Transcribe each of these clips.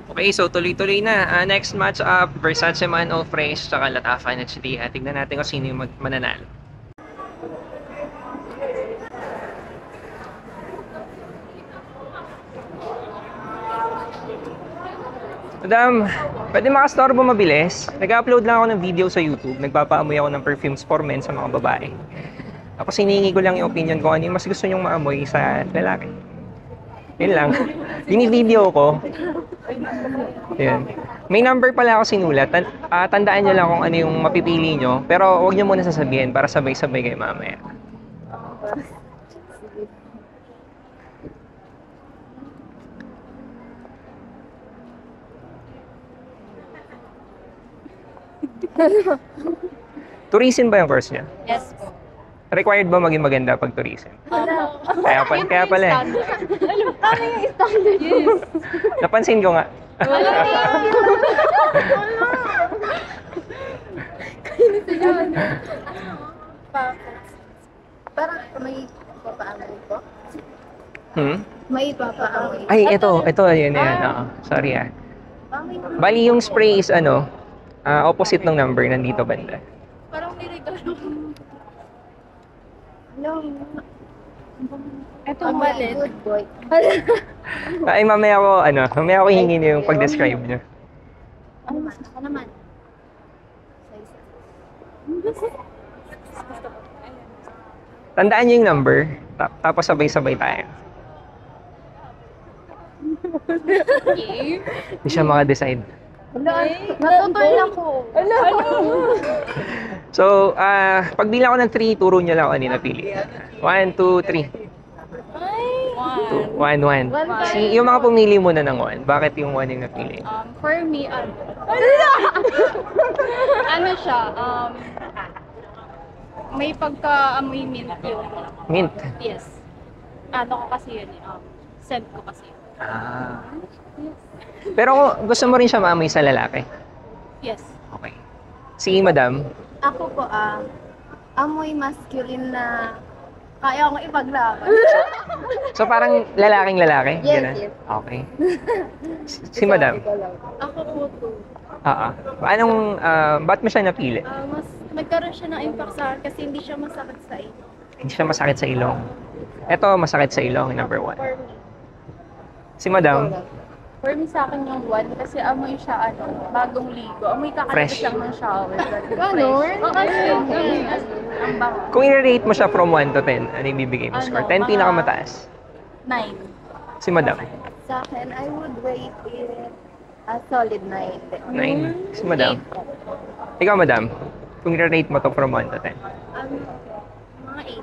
Okay, so tuloy-tuloy na. Next match up, Versace Man o Fresh, tsaka Latafa na HD. Tignan natin kung sino yung mananalo. Madam, pwede makastorbo mabilis? Nag-upload lang ako ng video sa YouTube. Nagpapaamoy ako ng perfumes for men sa mga babae. Tapos hinihingi ko lang yung opinion ko ano yung mas gusto nyong maamoy sa lalaki. Yun lang. Bini-video ko. Yun. May number pala ako sinulat. Tandaan nyo lang kung ano yung mapipili nyo. Pero huwag nyo muna sasabihin para sabay-sabay kayo mamaya. Tourism ba yung course niya? Yes po. Required ba maging maganda pag tourism? Kaya pala eh. Ano yung standard? Yes. Napansin ko nga. Parang may ipapaamoy ko. May ipapaamoy. Ay, ito, yun yan. Sorry ah. Bali yung spray is opposite ng number, nandito banda. Parang niregalo. Hello. Ito Ang malit. good boy. Ay, mamaya ko hingin yung pag-describe nyo. Ano naman? Tandaan nyo yung number, tapos sabay-sabay tayo. Hindi siya maka-decide. Natutoy lang ko. So, pagbilang ko ng 3, turo nyo lang kung ano yung napili. 1, 2, 3. 1, 1. Yung mga pumili muna ng 1. Bakit yung 1 yung napili? For me, ano siya, may pagka-amoy mint yun. Mint. Yes. Ano ko kasi yun, scent ko kasi yun. Pero gusto mo rin siya maamoy sa lalaki? Yes. Okay. Si Madam? Ako po, amoy masculine na kaya akong ipaglaban. So parang lalaking lalaki? Yes, Ganun? yes. Okay. Si Madam? Ako po to. Ba't mo siya napili? Mas nagkaroon siya ng impact sa akin kasi hindi siya masakit sa ilong. Hindi siya masakit sa ilong. Ito, masakit sa ilong, number 1. For me. Si Madam? For me sa akin yung one kasi amoy siya bagong ligo. Amoy kakalabas Fresh. lang ng shower. Ganon? Oo, kasi ang bango. Kung i-rate mo siya from 1 to 10, ano yung bibigay mo score? 10 pinakamataas. 9. Si Madam? Sa akin, I would rate it a solid 9. 9. Si Madam? Ikaw, Madam? Kung i-rate mo to from 1 to 10? Mga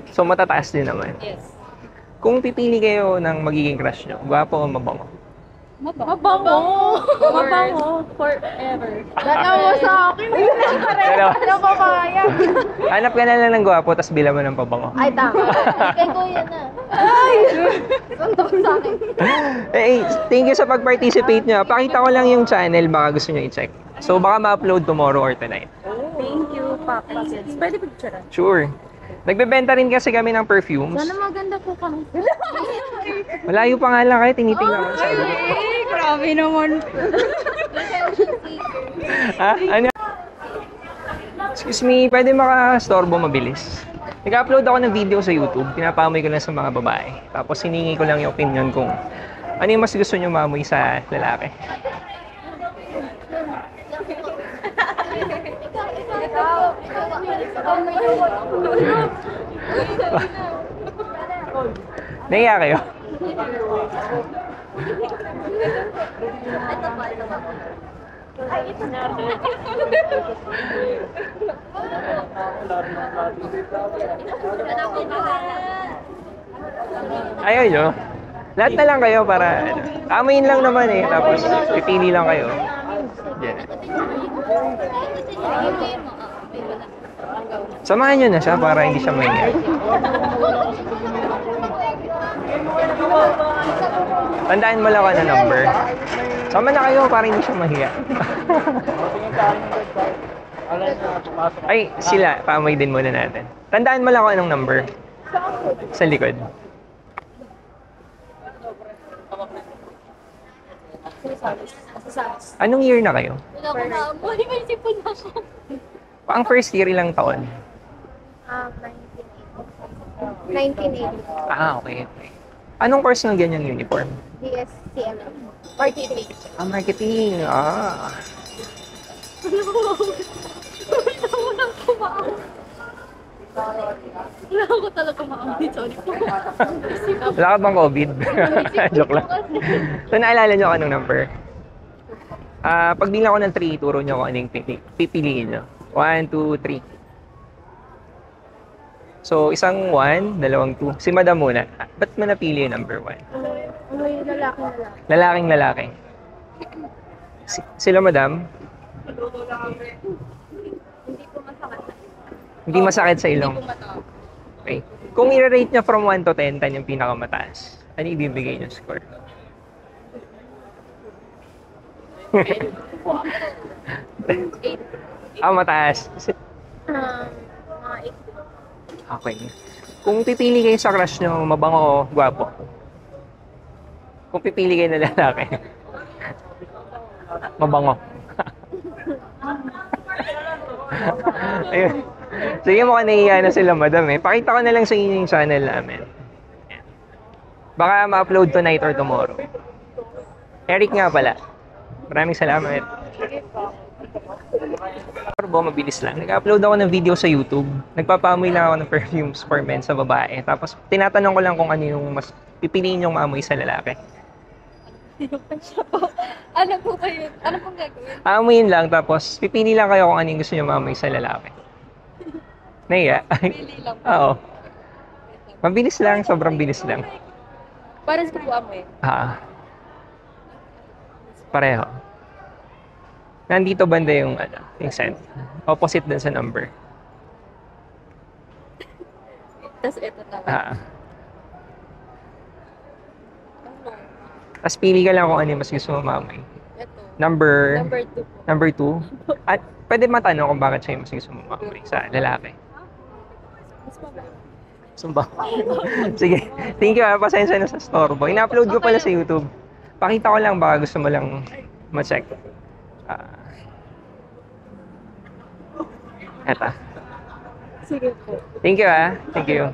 8. So matataas din naman. 8. Yes. Kung pipili kayo ng magiging crush nyo, gwapo o mabango? Mabango. Mabango. Forever. Dalawa sa akin. Dalawa. Ano pa kaya? Hanap ka na lang ng gwapo, tapos bilang mo ng pabango. Ay, tama. Kay Kuya na. Ay! Suntok sa akin. Thank you sa pag-participate nyo. Pakita ko lang yung channel, baka gusto nyo i-check. So baka ma-upload tomorrow or tonight. Thank you, Papa. Pwede picture. Sure. Nagbebenta rin kasi kami ng perfumes. Sana maganda po kami. Malayo pa nga lang kayo, tinitingnan ko sa iyo. Grabe naman. Ano? Excuse me, pwede makastorbo mabilis? Nag-upload ako ng video sa YouTube, pinapamoy ko lang sa mga babae. Tapos hiningi ko lang yung opinion kung ano yung mas gusto nyo maamoy sa lalaki. Nahiya kayo? Ayaw nyo? Lahat na lang kayo para amoyin lang naman eh. Tapos pipili lang kayo. Yan. Samahan nyo na siya para hindi siya mahiya. Tandaan mo lang na number. Sama na kayo para hindi siya mahiya. Ay, sila. Paamoy din muna natin. Tandaan mo lang kung anong number. Sa likod. Anong year na kayo? Wala ko na amoy. May sipon ako. Ang first year ilang taon? 1980. Okay, okay. Anong course ng ganyang uniform? DSCM. Marketing. Marketing. Wala ko maamoy. Wala ko talaga maamoy. Sorry po. Wala ka bang COVID? Joke lang. So, naalala nyo anong number? Pag bilang ko ng 3, turo nyo kung anong pipiliin nyo. 1, 2, 3. So, isang 1, dalawang 2. Si Madam muna. Ba't mo napili yung number 1? Ano yung lalaki? Lalaking lalaki. Sila Madam? Hindi ko masakit. Hindi masakit sa ilong. Hindi ko matawag. Okay. Kung i-rate nyo from 1 to 10, 10 yung pinakamataas. Ano ibibigay nyo score? Mataas. Mga 8. Okay. Kung pipili kayo sa crush nyo, mabango o gwapo? Kung pipili kayo na lalaki, mabango. Ayun. Sige, mukhang nahiya na sila, Madam eh. Pakita ko na lang sa inyo yung channel namin. Ayan. Baka ma-upload tonight or tomorrow. Eric nga pala. Maraming salamat. Mabilis lang. Nag-upload ako ng video sa YouTube. Nagpapaamoy lang ako ng perfumes for men sa babae. Tapos tinatanong ko lang kung ano yung mas pipiliin yung maamoy sa lalaki. Ano po ba yun? Ano pong gagawin? Aamuyin lang, tapos pipili lang kayo kung ano yung gusto nyo maamoy sa lalaki. Naiya? Pili lang po. Oo. Mabilis lang, sobrang bilis lang. Para sa po amoy. Pareho. Nandito banda yung, yung scent. Opposite dun sa number. Tapos ito naman. Ah. Ano? Tapos pili ka lang kung ano yung mas gusto mo maamoy. Ito. Number Number 2 po. number 2. At pwede matanong kung bakit siya yung mas gusto mo maamoy sa lalaki. Mas mabaho. Sumba. Sige. Thank you pasensya na sa storbo. Ina-upload ko pala sa YouTube. Pakita ko lang, baka gusto mo lang ma-check. Eto. Sige po. Thank you Thank you.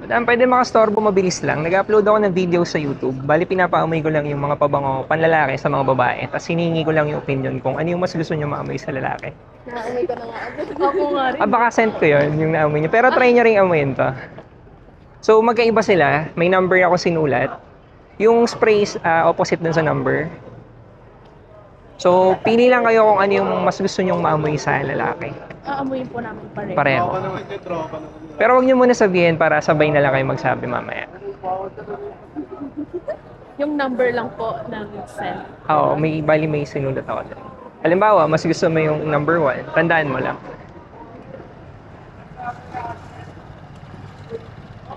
Madam, pwede makastorbo mabilis lang. Nag-upload ako ng video sa YouTube. Bali, pinapaamoy ko lang yung mga pabango panlalaki sa mga babae. Tapos hiningi ko lang yung opinion kung ano yung mas gusto nyo maamoy sa lalaki. Naamoy ko na nga agad. Ako nga rin. Baka send ko yun, yung naamoy nyo. Pero try nyo rin amoyin to. So, magkaiba sila. May number ako sinulat. Yung spray opposite dun sa number. So, pili lang kayo kung ano yung mas gusto nyong maamoy sa lalaki. Aamuyin po namin pareho. Pareho. Pero wag nyo muna sabihin para sabay na lang kayo magsabi mamaya. Yung number lang po ng send. Oo, may sinulat ako dyan. Halimbawa, mas gusto mo yung number 1, tandaan mo lang.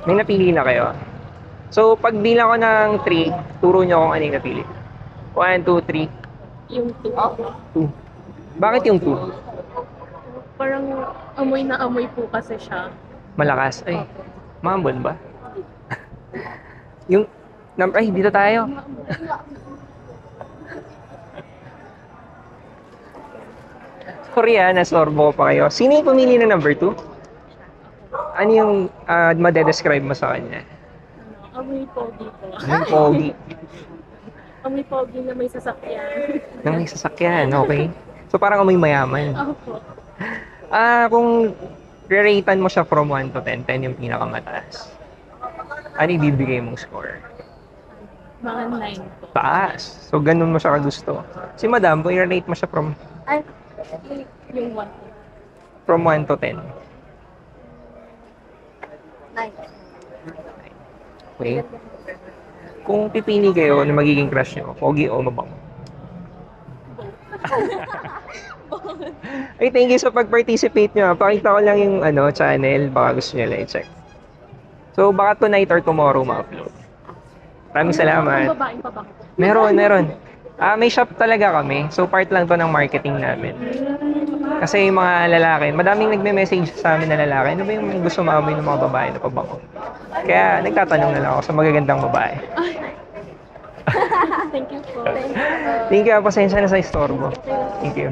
May napili na kayo. So, pag bilang ko ng 3, turo nyo kung ano yung napili. 1, 2, 3. Yung 2. 2. Bakit yung 2? Parang amoy na amoy po kasi siya. Malakas. Ay, mahambol ba? Yung number, ay, dito tayo. Sorry nasorbo ko pa kayo. Sino yung pumili ng number 2? Ano yung madedescribe mo sa kanya? Amoy pogi po. Yung pogi. Amoy pogi na may sasakyan. Nang may sasakyan, okay. So parang amoy mayaman. Opo. Kung re-ratean mo siya from 1 to 10, 10 yung pinakamataas. Ano ibibigay mong score? Mga 9 po. Taas. So ganun mo siya kagusto. Si Madam, kung i-rate mo siya from Ay, yung 1. from 1 to 10. 9. Okay? Kung pipili kayo na magiging crush nyo, pogi o mabango? Ay, thank you sa pag-participate nyo. Pakita ko lang yung channel. Baka gusto nyo lang i-check. So, baka tonight or tomorrow ma-upload. Maraming salamat. Meron. May shop talaga kami. So, part lang to ng marketing namin. Kasi yung mga lalaki, madaming nagme-message sa amin na lalaki, ano ba yung gusto maamoy ng mga babae na pabango? Kaya nagtatanong na lang ako sa magagandang babae. Thank you po. Thank you. Pasensya na sa istorbo. Thank you.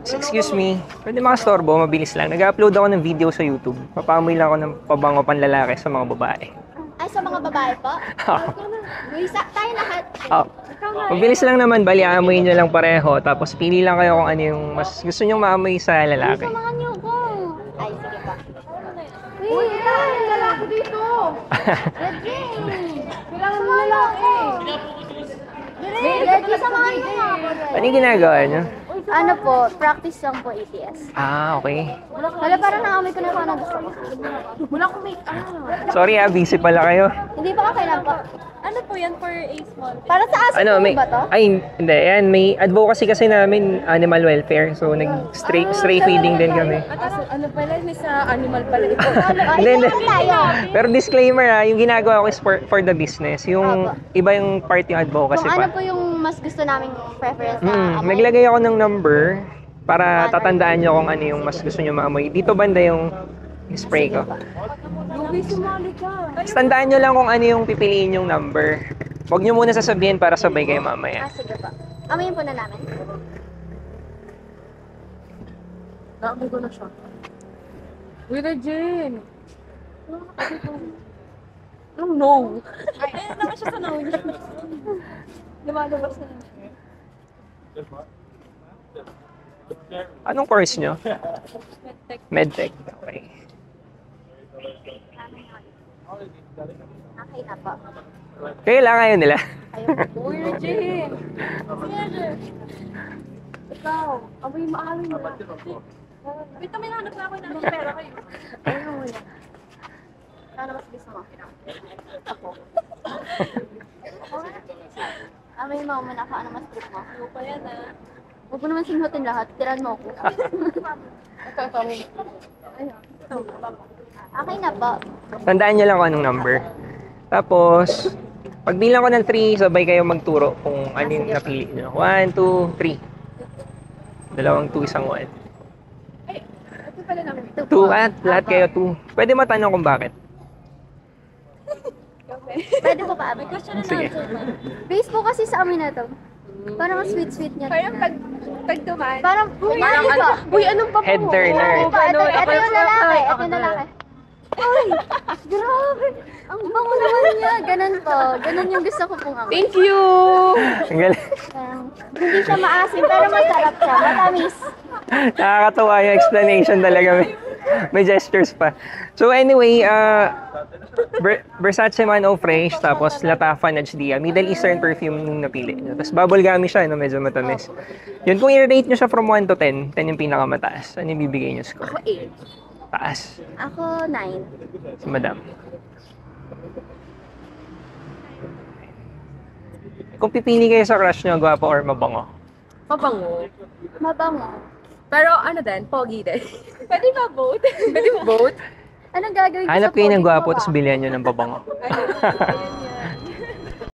Excuse me. Pwede makastorbo, mabilis lang. Nag-upload ako ng video sa YouTube. Papamoy lang ako ng pabango panlalaki sa mga babae. Ay, sa mga babae po? Luisa, tayo lahat. Oh. Mabilis lang naman, bali aamuyin nyo lang pareho. Tapos pili lang kayo kung ano yung mas gusto nyo maamoy sa lalaki. Samahan niyo ko. Ay, sige pa. Uy, may lalaki dito. Regine. Kailangan mo lalaki. Regine, samahan mo nga ako. Ano yung ginagawa nyo? Ano po, practice lang po ATS. Okay. Wala, parang naamoy ko na kung anong gusto ko. Wala akong make-up. Sorry busy pala kayo. Hindi pa okay lang po. Ano po yan for a small? Para sa aso po ba to? Ay, hindi. Yan, may advocacy kasi namin animal welfare. So, nag-stray feeding din kami. Ano pala, may sa animal pala ito. Hindi. tayo. Pero disclaimer yung ginagawa ko is for the business. Yung iba yung part yung advocacy Kung ano pa. po yung mas gusto naming preference na amoy. Naglagay ako ng number para tatandaan nyo kung ano yung mas gusto nyo maamoy. Dito banda yung spray ko. Lugi, sumali ka. Tandaan nyo lang kung ano yung pipiliin yung number. Huwag nyo muna sasabihin para sabay kayo mamaya. Sige po. Amoyin po na namin. Naamoy ko na siya. Uy, Regine. No. Ay, ayun naman siya sa no niya. Lumalabas na lang. Anong course nyo? Medtech. Medtech. Okay. Okay na po. Kailangan ngayon nila. Uy, Regine. Sige. Ikaw, amoy maamoy mo. Wait, may nahanap na ako ng pera kayo. Ayun mo na. Ano mas gusto mo? Ako. Amoyin mo muna ako. Ano mas trip mo? Ano pa yan ah? Huwag mo naman sinutin lahat. Tiran mo ako. Okay na po. Tandaan nyo lang kung anong number. Tapos, pagbilang ko ng 3, sabay kayo magturo kung ano yung napili nyo. 1, 2, 3. Dalawang 2, isang 1. Ito pala namin. 2 at lahat kayo 2. Pwede matanong kung bakit. Pwede po ba? May question na Sige. answer man. Base po kasi sa amin na to. Parang mas sweet-sweet niya. Parang pagtuman. Parang, parang ano? Uy, anong pa Head turner. Ito yung lalaki. Ito yung lalaki. Ay, grabe. Ang bango naman niya. Ganun po. Ganun yung gusto ko pong amoy. Thank you! Ang galing. Parang, hindi siya maasim, pero masarap siya. Matamis. Nakakatawa yung explanation talaga. May gestures pa. So anyway, Versace Man Eau Fresh, tapos Latafan HDA, Middle Eastern perfume yung napili nyo. Tapos bubble gummy siya, no? Medyo matamis. Yun, kung i-rate nyo siya from 1 to 10, 10 yung pinakamataas. Ano yung bibigay nyo score? Ako 8. Taas. Ako, 9. Si Madam. Kung pipili kayo sa crush nyo, gwapo or mabango? Mabango. Mabango. Pero ano din, pogi din. Pwede ba both? Pwede ba both? Anong gagawin ko Hanap sa kayo ng pogi ko, gwapo, ah? tapos bilihan nyo ng pabango. Ano?